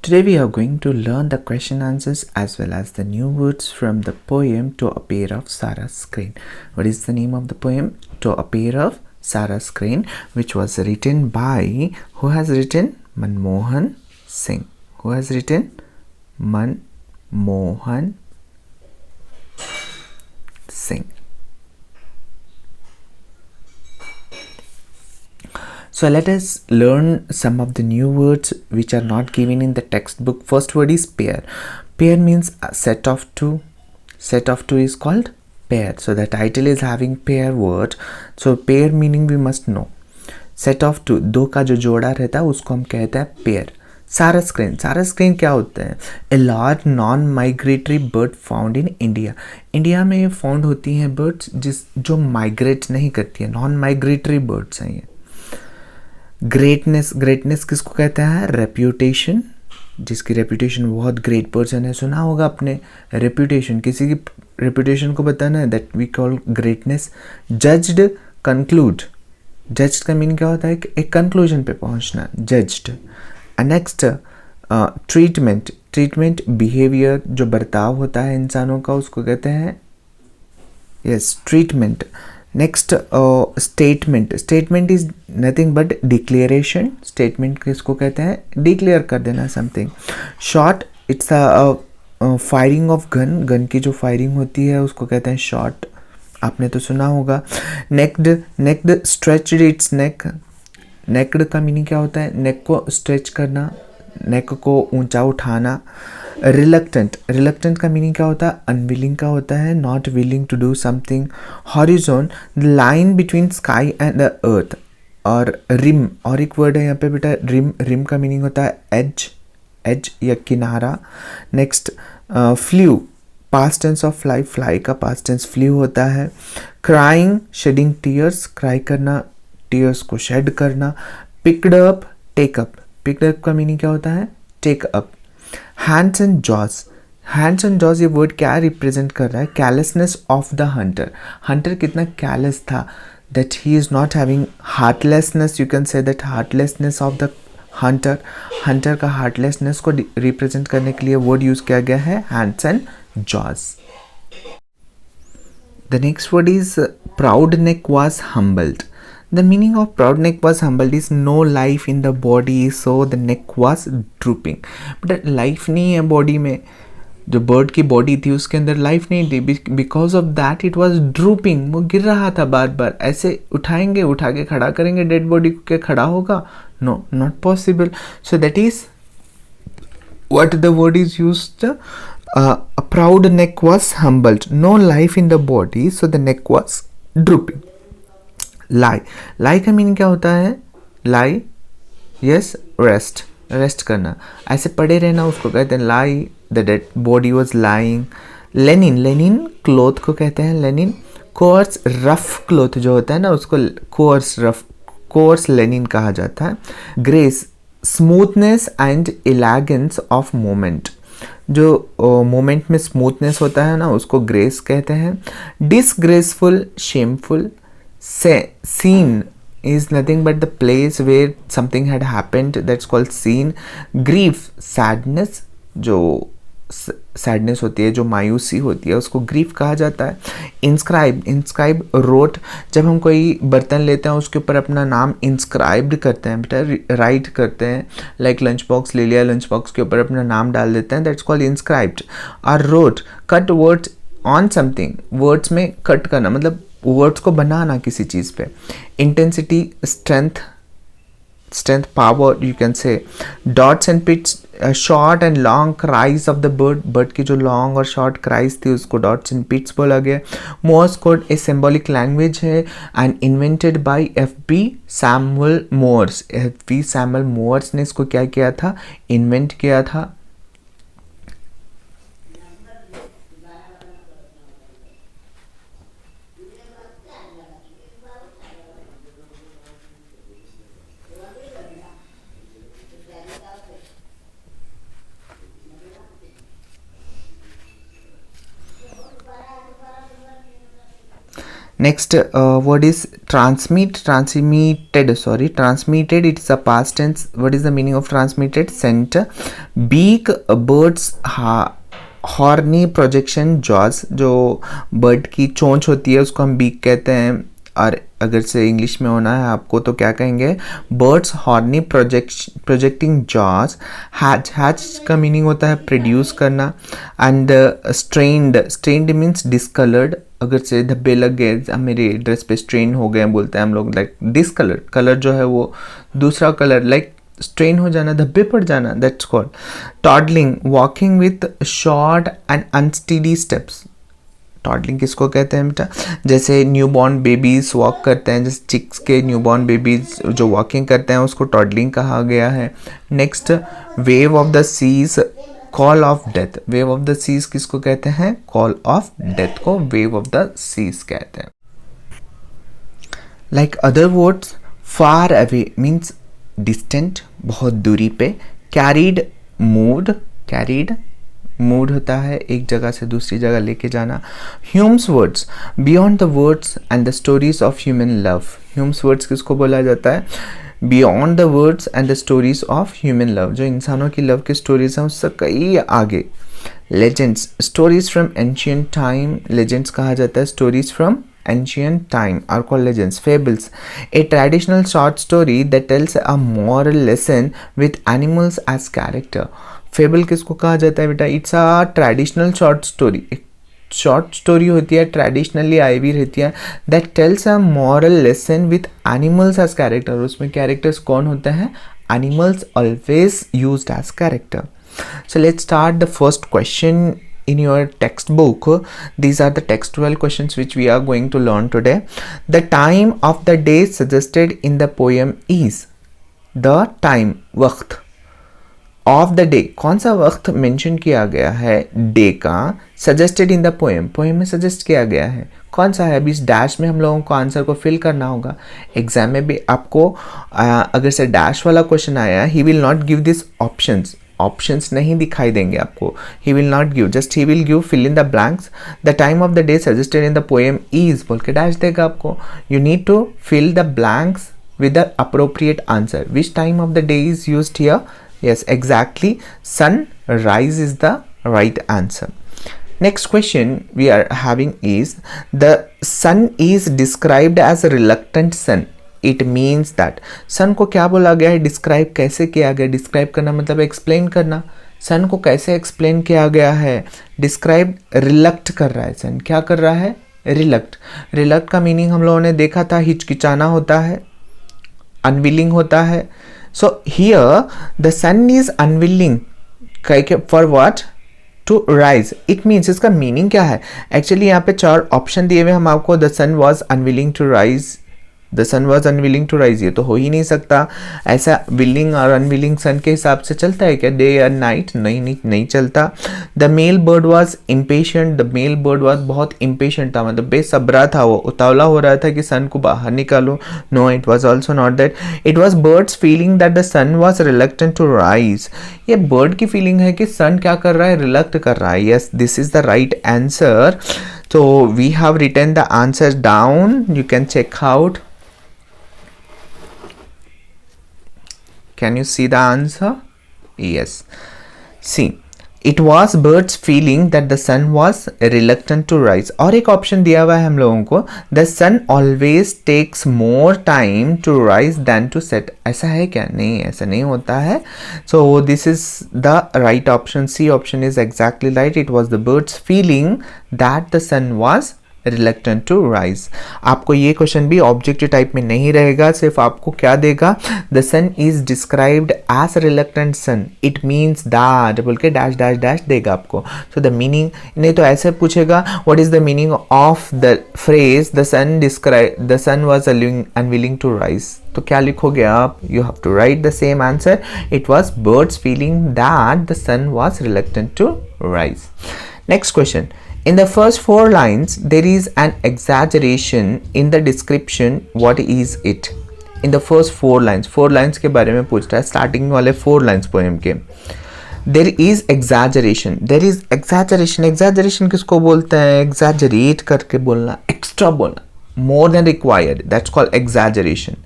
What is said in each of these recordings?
Today we are going to learn the question answers as well as the new words from the poem To Appear of Sarah's Screen. What is the name of the poem? To Appear of Sarah's Screen, which was written by, who has written? Manmohan Singh. Who has written? Manmohan Singh. So let us learn some of the new words which are not given in the textbook. First word is pair. Pair means a set of two. Set of two is called pair. So the title is having pair word. So pair meaning we must know. Set of two, दो का जो जोड़ा रहता है उसको हम कहते हैं पेयर. सारा स्क्रीन क्या होता है? A large non migratory bird found in India. India में फाउंड होती हैं बर्ड्स जो माइग्रेट नहीं करती है, नॉन माइग्रेटरी बर्ड्स हैं ये. ग्रेटनेस किसको कहते हैं? रेप्यूटेशन. जिसकी रेप्यूटेशन बहुत ग्रेट पर्सन है, सुना होगा आपने रेप्यूटेशन. किसी की रेप्यूटेशन को बताना है, that we call greatness. Judged, concluded. Judged का मीनिंग क्या होता है? एक कंक्लूजन पे पहुंचना, जज्ड. नेक्स्ट ट्रीटमेंट बिहेवियर, जो बर्ताव होता है इंसानों का उसको कहते हैं yes treatment. Next statement is nothing but declaration. Statement किसको कहते हैं? डिक्लेयर कर देना something. Shot, it's a firing of gun की जो फायरिंग होती है उसको कहते हैं शॉट. आपने तो सुना होगा. Necked stretched its neck. Necked का मीनिंग क्या होता है? नेक को स्ट्रेच करना, नेक को ऊंचा उठाना. रिलक्टेंट का मीनिंग क्या होता है? अनविलिंग का होता है, not willing to do something. Horizon, line between sky and the earth. और रिम, और एक वर्ड है यहाँ पे बेटा रिम का मीनिंग होता है एज या किनारा. Next flew, past tense of fly का पास्ट टेंस फ्लू होता है. क्राइंग, शेडिंग टीयर्स, क्राई करना, टीयर्स को शेड करना. Picked up, take up. Picked up का मीनिंग क्या होता है? Take up. Hands and jaws ये वर्ड क्या रिप्रेजेंट कर रहा है? कैलेसनेस ऑफ द हंटर कितना कैलेस था, that he is not having heartlessness. You can say that heartlessness of the hunter का हार्टलेसनेस को रिप्रेजेंट करने के लिए वर्ड यूज किया गया है hands and jaws. The next word is proud neck was humbled. The meaning of proud neck was humbled is no life in the body, so the neck was drooping. But life नहीं है body में. जो bird की body थी उसके अंदर life नहीं थी. Because of that it was drooping. वो गिर रहा था बार बार. ऐसे उठा के खड़ा करेंगे डेड बॉडी को, क्या खड़ा होगा? No, not possible. So that is what the word is used. A proud neck was humbled. No life in the body, so the neck was drooping. लाई का मीनिंग क्या होता है? लाई, यस, रेस्ट करना, ऐसे पड़े रहना उसको कहते हैं lie. The dead body was lying. Linen cloth को कहते हैं लेनिन. कोर्स, रफ क्लोथ जो होता है ना उसको कोर्स लेनिन कहा जाता है. Grace, smoothness and elegance of moment. जो मोमेंट में स्मूथनेस होता है ना उसको ग्रेस कहते हैं. Disgraceful, shameful. Scene is nothing but the place where something had happened, that's called scene. Grief, sadness, जो सैडनेस होती है, जो मायूसी होती है उसको ग्रीफ कहा जाता है. इंस्क्राइब रोट, जब हम कोई बर्तन लेते हैं उसके ऊपर अपना नाम इंस्क्राइब्ड करते हैं बेटा, राइट करते हैं. लाइक लंच बॉक्स ले लिया, लंच बॉक्स के ऊपर अपना नाम डाल देते हैं, दैट्स कॉल्ड इंस्क्राइब्ड. और wrote, cut words on something. Words में कट करना मतलब वर्ड्स को बनाना किसी चीज़ पे. Intensity, strength, power you can say. Dots and pits, short and long cries of the bird की जो लॉन्ग और शॉर्ट क्राइज थी उसको डॉट्स एंड पिट्स बोला गया. Morse code a symbolic language है and invented by F.B. Samuel Morse. F.B. Samuel Morse ने इसको क्या किया था? इन्वेंट किया था. Next word is transmitted, it is a past tense. What is the meaning of transmitted? Sent. Beak, birds horny projection jaws, जो bird की चोंच होती है उसको हम बीक कहते हैं, और अगर से इंग्लिश में होना है आपको तो क्या कहेंगे? Birds horny projecting jaws. Hatch का मीनिंग होता है प्रोड्यूस करना. And strained means discoloured. अगर से धब्बे लग गए, मेरे ड्रेस पे स्ट्रेन हो गए बोलते हैं हम लोग, लाइक डिसकलर. कलर जो है वो दूसरा कलर, लाइक स्ट्रेन हो जाना, धब्बे पड़ जाना, that's called. Toddling, walking with short and unsteady steps. Toddling किसको कहते हैं बेटा? जैसे न्यूबॉर्न बेबीज वॉक करते हैं, जैसे चिक्स के न्यूबॉर्न बेबीज जो वॉकिंग करते हैं उसको टॉडलिंग कहा गया है. Next, wave of the seas, call of death. Wave of the seas किसको कहते हैं? कॉल ऑफ डेथ को वेव ऑफ द सीज कहते हैं. Like other words, far away means distant, बहुत दूरी पे. कैरीड, मूड होता है एक जगह से दूसरी जगह लेके जाना. Hume's words, beyond the words and the stories of human love. Hume's words किसको बोला जाता है? Beyond the words and the stories of human love, जो इंसानों की लव की स्टोरीज हैं उससे कई आगे. Legends, stories from ancient time. Legends कहा जाता है stories from ancient time are called legends. Fables, a traditional short story that tells a moral lesson with animals as character. Fable किसको कहा जाता है बेटा? It's a traditional short story. एक short story होती है, ट्रेडिशनली आई हुई रहती है, that tells a moral lesson with animals as character. उसमें कैरेक्टर्स कौन होते हैं? Animals always used as character. So let's start the first question in your textbook. These are the textual questions which we are going to learn today. The time of the day suggested in the poem is. The time, वक्त of the day, कौन सा वक्त mention किया गया है day का? Suggested in the poem, poem में suggest किया गया है. कौन सा है? अभी इस डैश में हम लोगों को आंसर को फिल करना होगा. एग्जाम में भी आपको अगर से डैश वाला क्वेश्चन आया, he will not give this options नहीं दिखाई देंगे आपको. He will not give, just he will give fill in the blanks. The time of the day suggested in the poem is बोल के डैश देगा आपको. You need to fill the blanks with the appropriate answer. Which time of the day is used here? Yes, exactly, sunrise is the right answer. Next question we are having is, the sun is described as a reluctant sun. It means that sun को क्या बोला गया है? Describe कैसे किया गया? Describe करना मतलब एक्सप्लेन करना. सन को कैसे एक्सप्लेन किया गया है? डिस्क्राइब, रिलक्ट कर रहा है सन. क्या कर रहा है? रिलक्ट का मीनिंग हम लोगों ने देखा था, हिचकिचाना होता है, अनविलिंग होता है. So here the sun is unwilling for what? To rise. It means, इसका मीनिंग क्या है? एक्चुअली यहाँ पे 4 ऑप्शन दिए हुए हम आपको. The sun was unwilling to rise, the sun was unwilling to rise, ये तो हो ही नहीं सकता. ऐसा विलिंग और अनविलिंग सन के हिसाब से चलता है क्या डे या नाइट? नहीं चलता. The male bird was impatient, the male bird was बहुत इम्पेशेंट था, मतलब बेसब्रा था, वो उतावला हो रहा था कि सन को बाहर निकालो. No, it was also not that. It was bird's feeling that the sun was reluctant to rise. ये बर्ड की फीलिंग है कि सन क्या कर रहा है? रिलक्ट कर रहा है. Yes, this is the right answer. So we have written the answers down, you can check out. Can you see the answer? Yes. See, it was birds feeling that the sun was reluctant to rise. और एक option दिया हुआ है हम लोगों को, the sun always takes more time to rise than to set. ऐसा है क्या? नहीं, ऐसा नहीं होता है. So this is the right option. C option is exactly right. It was the birds feeling that the sun was reluctant to rise. आपको ये क्वेश्चन भी ऑब्जेक्टिव टाइप में नहीं रहेगा, सिर्फ आपको क्या देगा? The sun is described as reluctant sun, it means that बोल के डैश डैश डैश देगा आपको. सो द मीनिंग नहीं तो ऐसे पूछेगा, what is the meaning of the phrase the sun was unwilling to rise, तो क्या लिखोगे आप? You have to write the same answer. It was bird's feeling that the sun was reluctant to rise. Next question. In the first 4 lines, there is an exaggeration in the description. What is it? In the first 4 lines, 4 lines के बारे में पूछ रहा है, starting वाले 4 lines poem के. There is exaggeration. There is exaggeration. Exaggeration किसको बोलते हैं? Exaggerate करके बोलना, एक्स्ट्रा बोलना. more than required, that's called exaggeration.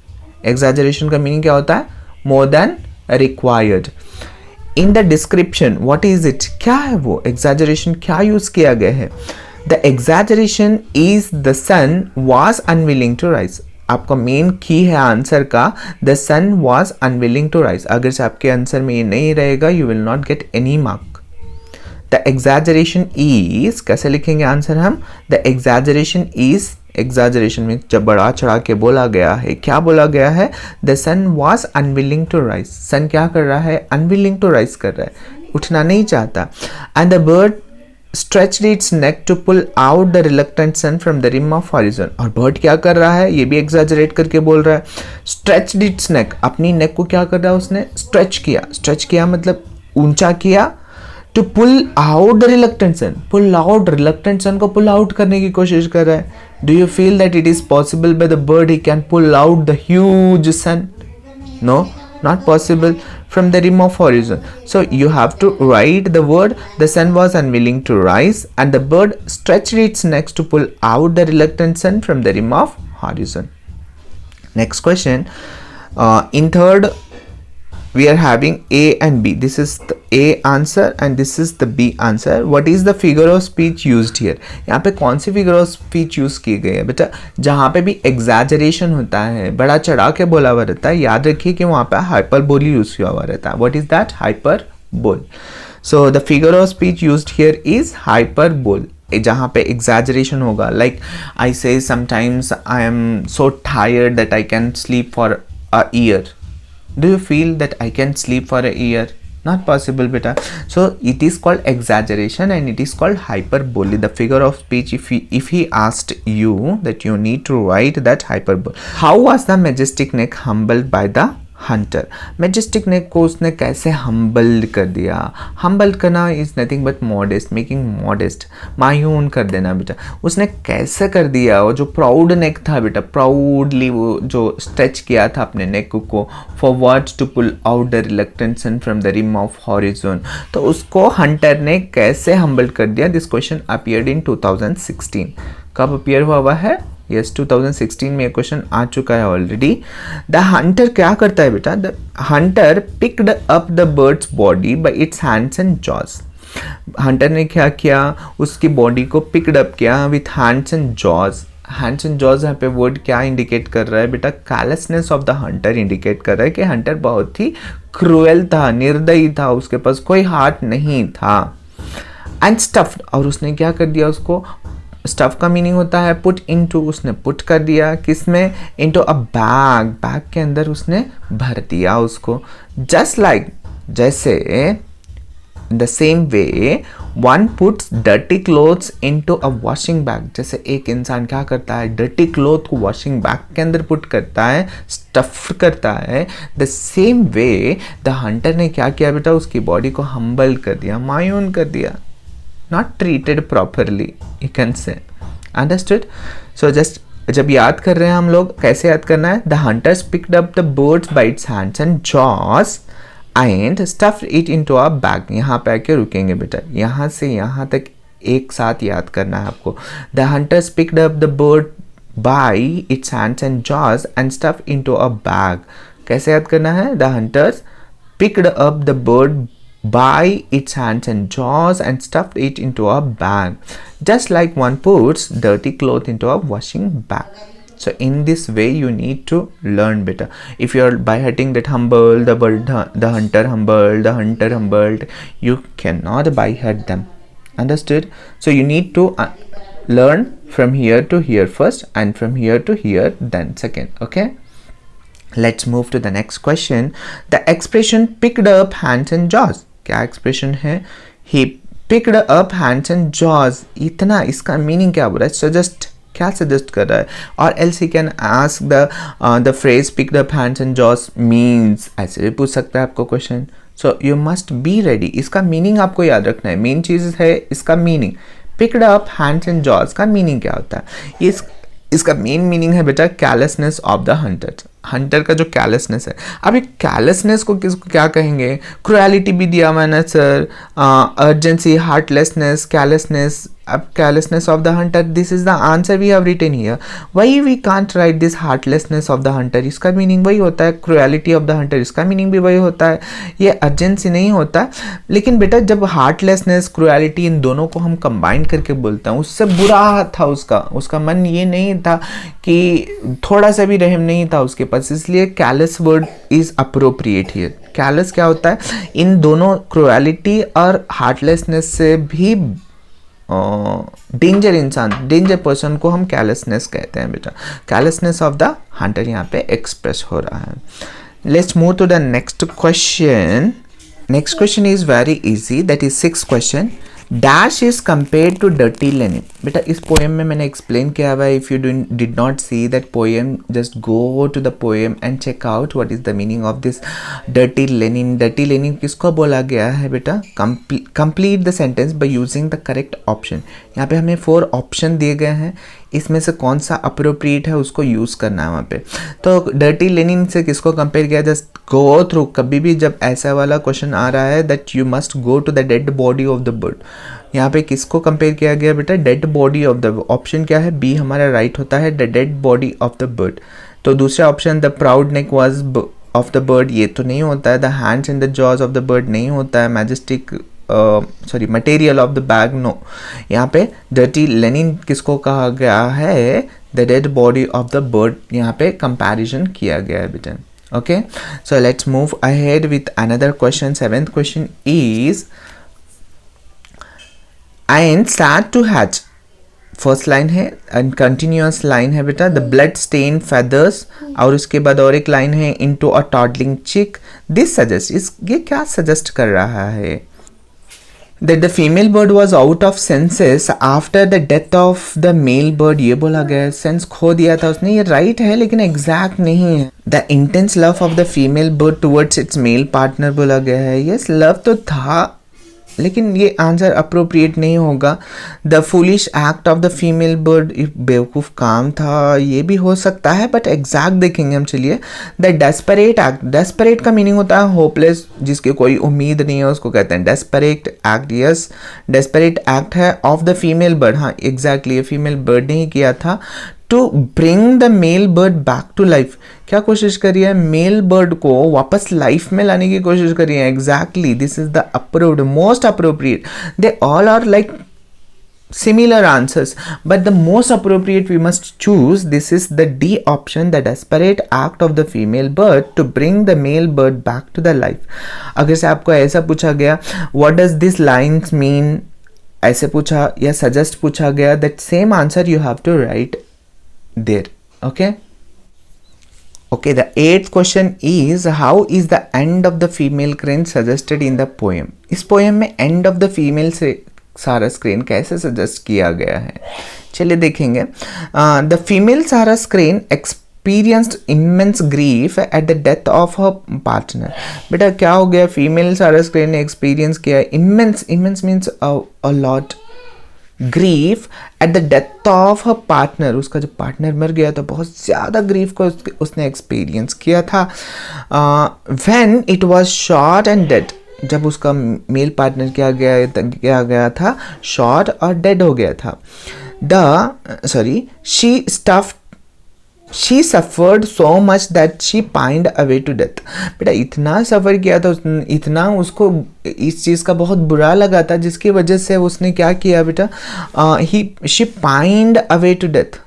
Exaggeration का meaning क्या होता है? more than required. In the description, what is it? क्या है वो? exaggeration क्या use किया गया है? The exaggeration is the sun was unwilling to rise. आपका मेन की है आंसर का, the sun was unwilling to rise. अगर से आपके आंसर में ये नहीं रहेगा, you will not get any mark. The exaggeration is, कैसे लिखेंगे आंसर हम? द एग्जैजरेशन इज, एग्जैजरेशन में जब बढ़ा चढ़ा के बोला गया है, क्या बोला गया है? The sun was unwilling to rise. Sun क्या कर रहा है? अनविलिंग टू राइज कर रहा है, उठना नहीं चाहता. And the bird stretched its neck to pull out the reluctant sun from the rim of horizon. और बर्ड क्या कर रहा है? ये भी exaggerate करके बोल रहा है. stretched its neck, अपनी neck को क्या कर रहा है उसने? stretch किया. stretch किया मतलब ऊंचा किया. to pull out the reluctant sun, pull out reluctant sun को pull out करने की कोशिश कर रहा है. do you feel that it is possible by the bird he can pull out the huge sun? no, not possible from the rim of horizon. So you have to write the word the sun was unwilling to rise and the bird stretched its neck to pull out the reluctant sun from the rim of horizon. Next question. In third we are having A and B. This is the A answer and this is the B answer. What is the figure of speech used here? यहाँ पे कौन सी figure of speech use की गई है बेटा? जहाँ पे भी exaggeration होता है, बड़ा चढ़ा के बोला हुआ रहता है, याद रखिए कि वहाँ पे hyperbole use किया हुआ रहता है. What is that? Hyperbole. So the figure of speech used here is hyperbole. जहाँ पे exaggeration होगा, like I say sometimes I am so tired that I can sleep for a year. Do you feel that I can sleep for a year? Not possible beta. So it is called exaggeration and it is called hyperbole. The figure of speech, if he asked you that you need to write that hyperbole. How was the majestic neck humbled by the hunter? Majestic neck को उसने कैसे humbled कर दिया? Humbled करना is nothing but modest, making modest, मायून कर देना बेटा. उसने कैसे कर दिया? वो जो proud neck था बेटा, proudly वो जो stretch किया था अपने neck को, for what? To pull out the reluctant sun from the rim of horizon. तो उसको hunter ने कैसे humbled कर दिया? This question appeared in 2016. कब appear हुआ है? यस 2016 में ये क्वेश्चन आ चुका है ऑलरेडी. द हंटर क्या करता है बेटा? The Hunter picked up the birds body by it's hands and jaws. Hunter ने क्या किया? उसकी बॉडी को पिक्ड अप किया with hands and jaws. Hands and jaws यहाँ पे वर्ड क्या इंडिकेट कर रहा है बेटा? कैलसनेस ऑफ द हंटर इंडिकेट कर रहा है कि हंटर बहुत ही क्रूएल था, निर्दयी था, उसके पास कोई हाथ नहीं था. एंड स्टफ्ड, और उसने क्या कर दिया? उसको स्टफ का मीनिंग होता है पुट इनटू. उसने पुट कर दिया किस में? Into a bag. बैग के अंदर उसने भर दिया उसको. जस्ट लाइक, जैसे the same way one puts dirty clothes into a washing bag. जैसे एक इंसान क्या करता है? डर्टी क्लोथ को वॉशिंग बैग के अंदर पुट करता है, स्टफ करता है. The same way the Hunter ने क्या किया बेटा? उसकी बॉडी को हम्बल कर दिया, मायून कर दिया. Not treated properly, you can say. Understood? So just जब याद कर रहे हैं हम लोग, कैसे याद करना है? The hunters picked up the birds by its hands and jaws and stuffed it into a bag. यहाँ पे आके रुकेंगे बेटा, यहाँ से यहाँ तक एक साथ याद करना है आपको. The hunters picked up the bird by its hands and jaws and stuffed into a bag. कैसे याद करना है? The hunters picked up the bird by its hands and jaws and stuffed it into a bag, just like one puts dirty cloth into a washing bag. So in this way you need to learn better. If you are by heading that humble, the bird, the hunter humbled, the hunter humbled, you cannot by head them. Understood? So you need to learn from here to here first and from here to here then second. Okay, let's move to the next question. The expression picked up hands and jaws, क्या expression है? He picked up hands and jaws. इतना, इसका meaning क्या बोल रहा है? Suggest, क्या suggest कर रहा है? और else he can ask the phrase picked up hands and jaws means, ऐसे भी पूछ सकता है आपको question. So you must be ready. इसका मीनिंग आपको याद रखना है. मेन चीज है इसका meaning. Picked up hands and jaws का मीनिंग क्या होता है? इसका मेन मीनिंग है बेटा कैलसनेस ऑफ द हंटर. हंटर का जो कैलसनेस है. अब ये कैलसनेस को किसको क्या कहेंगे? क्रुएलिटी भी दिया मैंने सर, अर्जेंसी, हार्टलेसनेस, कैलसनेस, अब carelessness of the hunter, this is the answer we have written here. Why we can't write this heartlessness of the hunter? इसका मीनिंग वही होता है. cruelty of the hunter, इसका मीनिंग भी वही होता है. ये अर्जेंसी नहीं होता. लेकिन बेटा जब heartlessness, cruelty इन दोनों को हम कंबाइन करके बोलते हैं, उससे बुरा था उसका मन ये नहीं था कि थोड़ा सा भी रहम नहीं था उसके पास, इसलिए careless word is appropriate here. careless क्या होता है? इन दोनों cruelty और heartlessness से भी डेंजर पर्सन को हम carelessness कहते हैं बेटा. carelessness ऑफ द हंटर यहाँ पे एक्सप्रेस हो रहा है. Let's move to the next question. Next question is very easy, that is 6th question. Dash is compare to dirty linen. बेटा इस पोएम में मैंने एक्सप्लेन किया हुआ है. If you did not see that poem, just go to the poem and check out what is the meaning of this dirty linen. Dirty linen किसको बोला गया है बेटा? Complete the sentence by using the correct option. यहाँ पे हमें 4 option दिए गए हैं, इसमें से कौन सा अप्रोप्रिएट है उसको यूज़ करना है वहाँ पे. तो डर्टी लेनिन से किसको कंपेयर किया? Just go through. कभी भी जब ऐसा वाला क्वेश्चन आ रहा है that you must go to the dead body of the bird. यहाँ पे किसको कंपेयर किया गया बेटा? Dead body of the. Option क्या है? बी हमारा राइट होता है, the dead body of the bird. तो दूसरा option the proud neck was of the bird, ये तो नहीं होता है. The hands in the jaws of the bird नहीं होता है. Majestic material of the bag, no. यहाँ पे डर्टी लेनिन किसको कहा गया है? The dead body of the bird. यहाँ पे कंपैरिजन किया गया है बेटा. Okay, so let's move ahead with another question. 7th question is and sad to hatch. First line है एंड कंटिन्यूअस लाइन है बेटा. द ब्लड स्टेन फेदर्स, और उसके बाद और एक लाइन है इनटू अ टॉडलिंग चिक. दिस सजेस्ट, ये क्या सजेस्ट कर रहा है? That the female bird was out of senses after the death of the male bird. ये बोला गया है, सेंस खो दिया था उसने. ये राइट है लेकिन एग्जैक्ट नहीं है. The intense love of the female bird towards its male partner बोला गया है. यस, लव तो था लेकिन ये आंसर अप्रोप्रिएट नहीं होगा. The foolish act of the female bird, बेवकूफ़ काम था, ये भी हो सकता है बट एग्जैक्ट देखेंगे हम. चलिए, द डेस्परेट एक्ट. डेस्परेट का मीनिंग होता है होपलेस, जिसके कोई उम्मीद नहीं है उसको कहते हैं desperate act. Yes, desperate act है ऑफ द फीमेल बर्ड. हाँ एग्जैक्टली, फीमेल बर्ड ने ही किया था. To bring the male bird back to life. क्या कोशिश करी है? मेल बर्ड को वापस लाइफ में लाने की कोशिश करी है. Exactly, this is the approved, most appropriate. They all are like similar answers, but the most appropriate we must choose. This is the D option, the desperate act of the female bird to bring the male bird back to the life. अगर से आपको ऐसा पूछा गया what does this lines mean, ऐसे पूछा या suggest पूछा गया, that same answer you have to write there. Okay, the 8th question is how is the end of the female crane suggested in the poem. इस poem में end of the female से सारस crane कैसे suggest किया गया है? चलिए देखेंगे. द फीमेल सारस crane experienced immense grief at the death of her partner. बेटा क्या हो गया? फीमेल सारस क्रेन ने एक्सपीरियंस किया immense means a lot grief at the death of her partner. उसका जो पार्टनर मर गया था, बहुत ज़्यादा ग्रीफ को उसने एक्सपीरियंस किया था. When it was shot and dead, जब उसका मेल पार्टनर किया गया था, शॉट और डेड हो गया था. She suffered so much that she pined away to death. बेटा इतना सफ़र किया था उसने, इतना उसको इस चीज़ का बहुत बुरा लगा था, जिसकी वजह से उसने क्या किया बेटा? She pined away to death.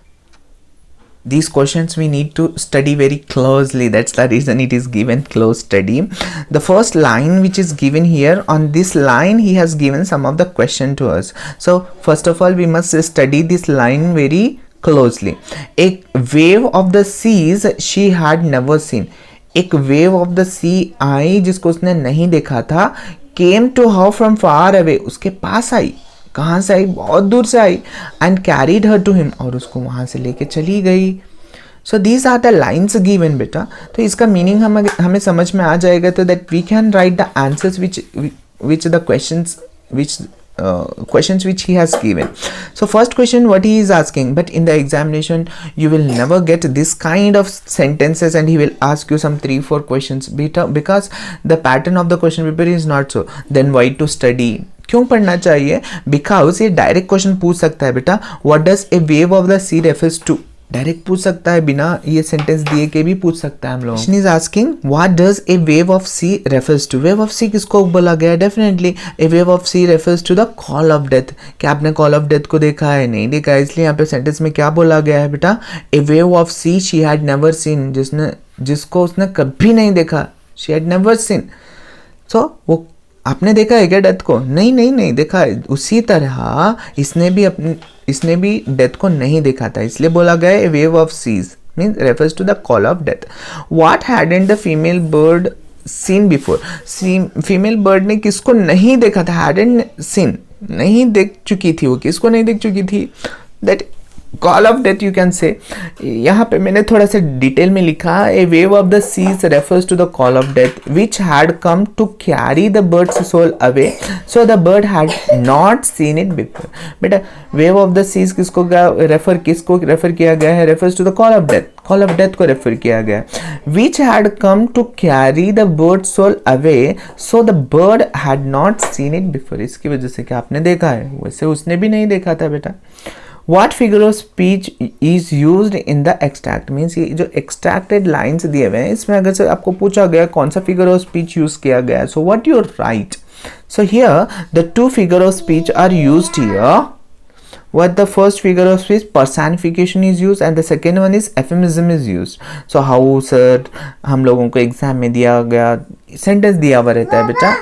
These questions we need to study very closely. That's the reason it is given close study. The first line which is given here, on this line he has given some of the question to us. So first of all we must study this line very closely. A wave of the seas she had never seen. एक wave of the sea आई जिसको उसने नहीं देखा था. Came to her from far away, उसके पास आई. कहाँ से आई? बहुत दूर से आई. And carried her to him, और उसको वहाँ से लेके चली गई. So these are the lines given बेटा. तो इसका मीनिंग हमें समझ में आ जाएगा, तो that we can write the answers which the questions which he has given. So first question what he is asking, but in the examination you will never get this kind of sentences and he will ask you some 3-4 questions because the pattern of the question paper is not so. Then why to study? क्यों पढ़ना चाहिए? Because ये direct question पूछ सकता है बेटा, what does a wave of the sea refers to, direct पूछ सकता है, बिना ये सेंटेंस दिए के भी पूछ सकता है हम लोग। Question is asking what does a wave of sea refers to, wave of sea किसको बोला गया है? Definitely a wave of sea refers to the call of death. क्या आपने कॉल ऑफ डेथ को देखा है? नहीं देखा है, इसलिए यहाँ पे सेंटेंस में क्या बोला गया है बेटा? A wave of sea she had never seen, जिसको उसने कभी नहीं देखा, she had never seen. So वो आपने देखा है क्या डेथ को? नहीं नहीं नहीं देखा है। उसी तरह इसने भी डेथ को नहीं देखा था, इसलिए बोला गया a wave of seas means refers to the call of death. What hadn't the female bird seen before, female bird ने किसको नहीं देखा था? हैडंट सीन, नहीं देख चुकी थी वो, किसको नहीं देख चुकी थी? That call of death you can say. यहाँ पे मैंने थोड़ा सा डिटेल में लिखा, a wave of the seas refers to the call of death which had come to carry the bird's soul away, so the bird had not seen it before. बेटा wave of the seas किसको refer किया गया है? Refers to the call of death, call of death को refer किया गया। विच had come to carry the bird soul away, so the bird had not seen it before, इसकी वजह से क्या आपने देखा है, वैसे उसने भी नहीं देखा था बेटा। What figure of speech is used in the extract means ये जो extracted lines दिए हुए हैं, इसमें अगर से आपको पूछा गया कौन सा figure of speech use किया गया है, so what you write? So here the two figure of speech are used here. What the first figure of speech? Personification is used and the second one is euphemism is used. So how sir हम लोगों को exam में दिया गया sentence दिया हुआ रहता है बेटा,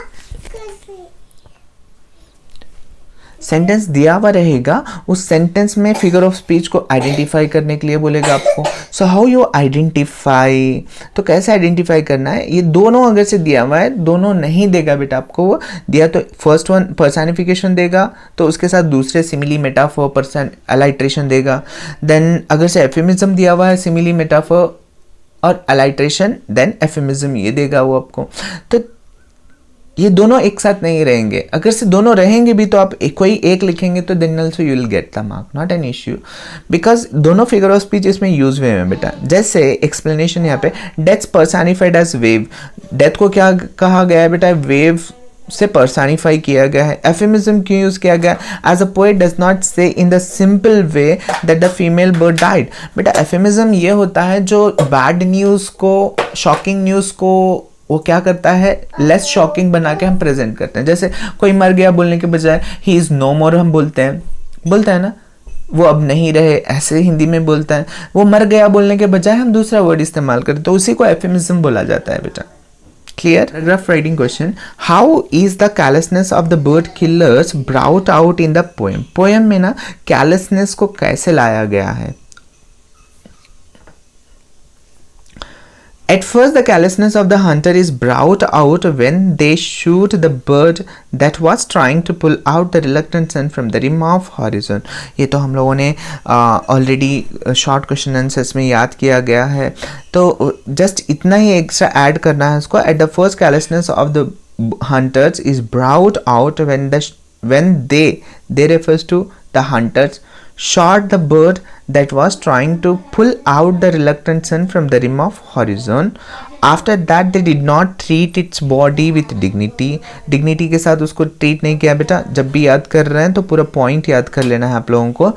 सेंटेंस दिया हुआ रहेगा, उस सेंटेंस में फिगर ऑफ स्पीच को आइडेंटिफाई करने के लिए बोलेगा आपको। सो हाउ यू आइडेंटिफाई, तो कैसे आइडेंटिफाई करना है? ये दोनों अगर से दिया हुआ है, दोनों नहीं देगा बेटा आपको, वो दिया तो फर्स्ट वन पर्सनिफिकेशन देगा, तो उसके साथ दूसरे सिमिली मेटाफोर पर्सन अलाइट्रेशन देगा। देन अगर से एफेमिज्म दिया हुआ है, सिमिली मेटाफोर और अलाइट्रेशन, देन एफेमिज्म ये देगा वो आपको। तो ये दोनों एक साथ नहीं रहेंगे, अगर से दोनों रहेंगे भी तो आप कोई एक लिखेंगे तो then also you will get the mark, not an issue, because दोनों फिगर ऑफ स्पीच इसमें यूज हुए हैं बेटा। जैसे एक्सप्लेनेशन यहाँ पे, डेथ पर्सनिफाइड एज वेव, डेथ को क्या कहा गया है बेटा? वेव से पर्सनिफाई किया गया है। एफेमिज्म क्यों यूज किया गया? As a poet does not say in the simple way that the female bird died. बेटा एफेमिज्म ये होता है जो बैड न्यूज़ को, शॉकिंग न्यूज़ को वो क्या करता है, लेस शॉकिंग बना के हम प्रेजेंट करते हैं। जैसे कोई मर गया बोलने के बजाय ही इज़ नो मोर हम बोलते हैं ना, वो अब नहीं रहे, ऐसे हिंदी में बोलता है। वो मर गया बोलने के बजाय हम दूसरा वर्ड इस्तेमाल करते हैं, तो उसी को एफेमिज्म बोला जाता है बेटा। Clear? Rough writing question, how is the callousness of the bird killers brought out in the poem? Poem में ना कैलसनेस को कैसे लाया गया है? At first, the callousness of the hunter is brought out when they shoot the bird that was trying to pull out the reluctant sun from the rim of horizon. ये तो हम लोगों ने ऑलरेडी शॉर्ट क्वेश्चन आंसर्स में याद किया गया है, तो जस्ट इतना ही एक्स्ट्रा ऐड करना है इसको। At the first, callousness of the hunters is brought out when they refers to the hunters shot the bird that was trying to pull out the reluctant sun from the rim of horizon. After that they did not treat its body with dignity. dignity के साथ उसको treat नहीं किया बेटा। जब भी याद कर रहे हैं तो पूरा पॉइंट याद कर लेना है आप लोगों को।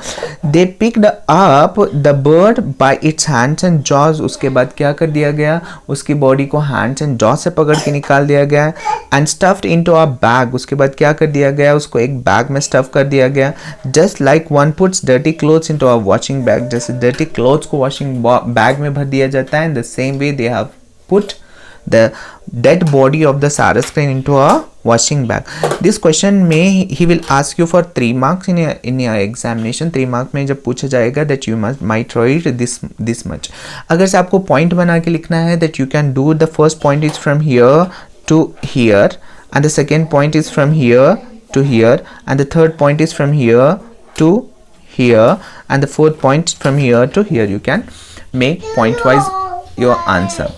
They picked up the bird by its hands and jaws. उसके बाद क्या कर दिया गया? उसकी बॉडी को hands and jaws से पकड़ के निकाल दिया गया and stuffed into a bag. उसके बाद क्या कर दिया गया? उसको एक बैग में स्टफ कर दिया गया। Just like one puts dirty clothes into a washing bag. जैसे dirty clothes को washing bag में भर दिया जाता है, in the same way they have put the dead body of the Saras crane into a washing bag. This question may he will ask you for 3 marks in your examination. 3 mark में जब पूछा जाएगा that you might write this much. अगर से आपको point बना के लिखना है that you can do, the first point is from here to here and the second point is from here to here and the third point is from here to here and the fourth point from here to here. You can make point wise your answer.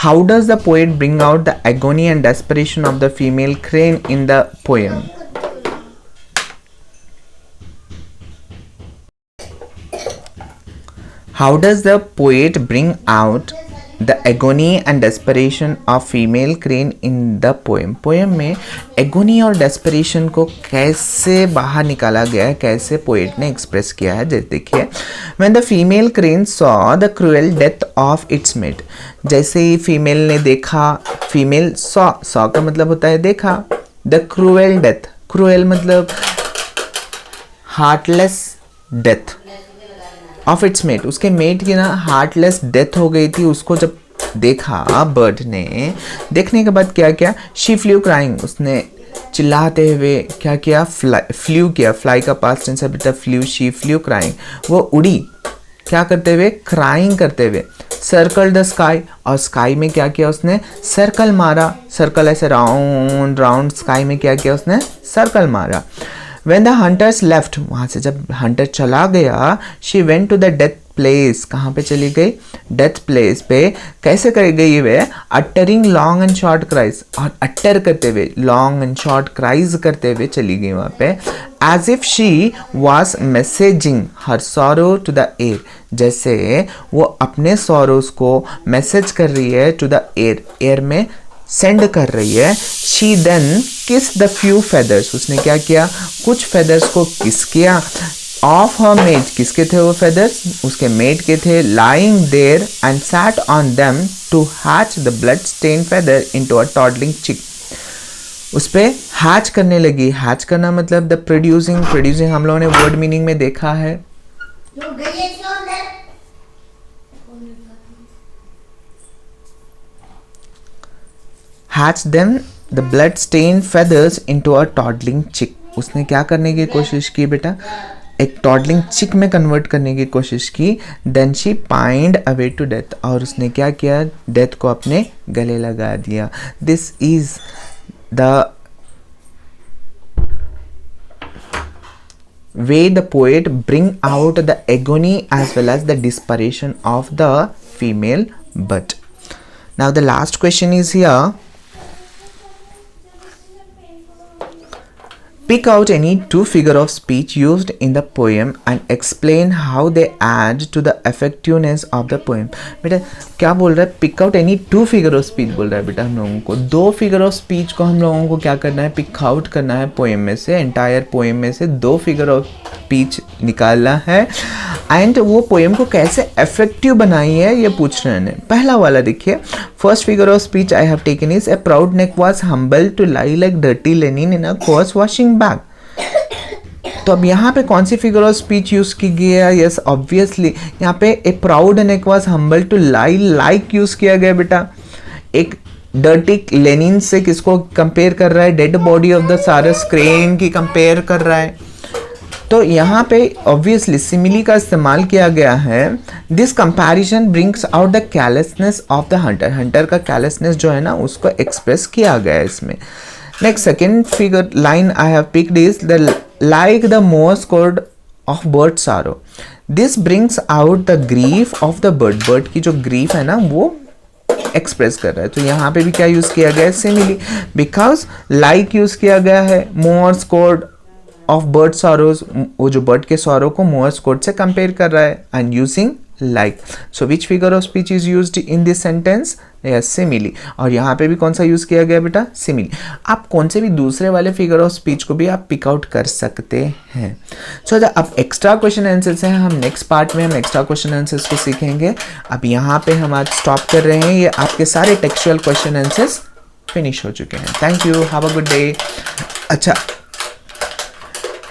How does the poet bring out the agony and desperation of the female crane in the poem? How does the poet bring out the agony and desperation of female crane in the poem. Poem में agony और desperation को कैसे बाहर निकाला गया है, कैसे poet ने एक्सप्रेस किया है, जैसे देखिए. When the female crane saw the cruel death of its mate. जैसे ही फीमेल ने देखा, फीमेल सॉ का मतलब होता है देखा, द क्रूएल डेथ, क्रूएल मतलब heartless death of its mate, उसके मेट की ना हार्टलेस डेथ हो गई थी. उसको जब देखा बर्ड ने, देखने के बाद क्या किया, शी फ्लू क्राइंग, उसने चिल्लाते हुए क्या किया, फ्लू किया. फ्लाई का पास्ट टेंस है बेटा फ्लू, शी फ्लू क्राइंग, वो उड़ी क्या करते हुए, क्राइंग करते हुए. सर्कल द स्काई, और स्काई में क्या किया उसने, सर्कल मारा. सर्कल ऐसे राउंड राउंड, स्काई में क्या किया उसने, सर्कल मारा. When the hunters left, वहाँ से जब हंटर चला गया, she went to the death place, कहाँ पे चली गई, डेथ प्लेस पे. कैसे कर गई way, uttering long and short cries, और अटर करते हुए, लॉन्ग एंड शॉर्ट क्राइज करते हुए चली गई वहाँ पे. As if she was messaging her sorrow to the air, जैसे वो अपने सॉरोज को मैसेज कर रही है टू द एयर, एयर में सेंड कर रही है. She then kiss the few feathers, उसने क्या किया, कुछ फेदर्स को किस किया. ऑफ हर मेट, किसके थे वो फेदर्स, उसके मेट के थे. Lying there and sat on them to hatch the blood stain feather into a toddling chick. उस पे हैच करने लगी. हैच करना मतलब द प्रोड्यूसिंग, प्रोड्यूसिंग हम लोगों ने वर्ड मीनिंग में देखा है. Hatch them the blood stained feathers into a toddling chick. उसने क्या करने की कोशिश की बेटा, एक टॉडलिंग चिक में कन्वर्ट करने की कोशिश की. Then she pined away to death, और उसने क्या किया, डेथ को अपने गले लगा दिया. This is the way the poet bring out the agony as well as the desperation of the female bird. Now the last question is here. Pick out any two figure of speech used in the poem and explain how they add to the effectiveness of the poem. बेटा क्या बोल रहा है, pick out any two figure of speech बोल रहा है बेटा. हम लोगों को दो फिगर ऑफ स्पीच को हम लोगों को क्या करना है, पिक आउट करना है पोएम में से, एंटायर पोएम में से दो फिगर ऑफ स्पीच निकालना है. एंड वो पोएम को कैसे इफेक्टिव बनाई है ये पूछ रहे हैं. पहला वाला देखिए, first figure of speech I have taken is, a proud neck was humble to lie like dirty linen in a coarse washing bag. तो अब यहाँ पे कौन सी फिगर ऑफ स्पीच यूज की गई है, यस ऑब्वियसली यहाँ पे a proud neck was humble to lie like use किया गया बेटा. एक डर्टी लेनिन से किसको कंपेयर कर रहा है, डेड बॉडी ऑफ द सारस क्रेन की कंपेयर कर रहा है. तो यहाँ पे ऑब्वियसली सिमिली का इस्तेमाल किया गया है. This comparison brings out the callousness of the hunter, hunter का कैलेसनेस जो है ना उसको एक्सप्रेस किया गया है इसमें. Next second figure line I have picked is the like the Morse code of bird sorrow. This brings out the grief of the bird, bird की जो ग्रीफ है ना वो एक्सप्रेस कर रहा है. तो यहाँ पे भी क्या यूज किया गया है, सिमिली, बिकॉज लाइक यूज किया गया है. Morse code of bird sorrows, वो जो बर्ड के सॉरो को मोर्स कोड से कंपेयर कर रहा है. And using like, so which figure of speech is used in this sentence, yes simile. और यहाँ पे भी कौन सा यूज किया गया बेटा, सिमिली. आप कौन से भी दूसरे वाले फिगर ऑफ स्पीच को भी आप पिक आउट कर सकते हैं. सो अब एक्स्ट्रा क्वेश्चन आंसर्स हैं, हम नेक्स्ट पार्ट में हम एक्स्ट्रा क्वेश्चन आंसर्स को सीखेंगे. अब यहाँ पे हम आज स्टॉप कर रहे हैं. ये आपके सारे टेक्सचुअल क्वेश्चन आंसर्स फिनिश हो चुके हैं. Thank you, have a good day. अच्छा,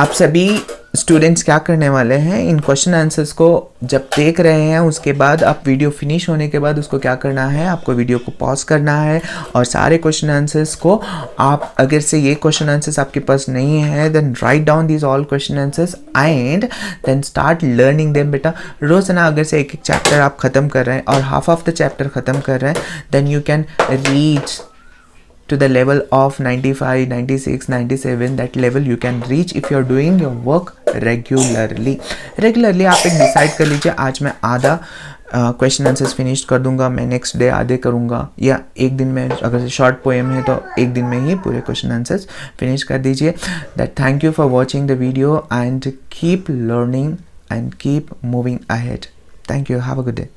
आप सभी स्टूडेंट्स क्या करने वाले हैं, इन क्वेश्चन आंसर्स को जब देख रहे हैं उसके बाद आप वीडियो फिनिश होने के बाद उसको क्या करना है, आपको वीडियो को पॉज करना है और सारे क्वेश्चन आंसर्स को आप, अगर से ये क्वेश्चन आंसर्स आपके पास नहीं है then write down these all question answers and then start learning them बेटा. रोज़ाना अगर से एक एक चैप्टर आप ख़त्म कर रहे हैं और हाफ ऑफ द चैप्टर ख़त्म कर रहे हैं then you can reach to the level of 95, 96, 97. That level you can reach if you're doing your work regularly. Regularly आप एक डिसाइड कर लीजिए, आज मैं आधा क्वेश्चन आंसर्स फिनिश कर दूंगा, मैं नेक्स्ट डे आधे करूंगा, या एक दिन में अगर शॉर्ट पोएम है तो एक दिन में ही पूरे क्वेश्चन आंसर्स फिनिश कर दीजिए. That thank you for watching the video and keep learning and keep moving ahead. Thank you, have a good day.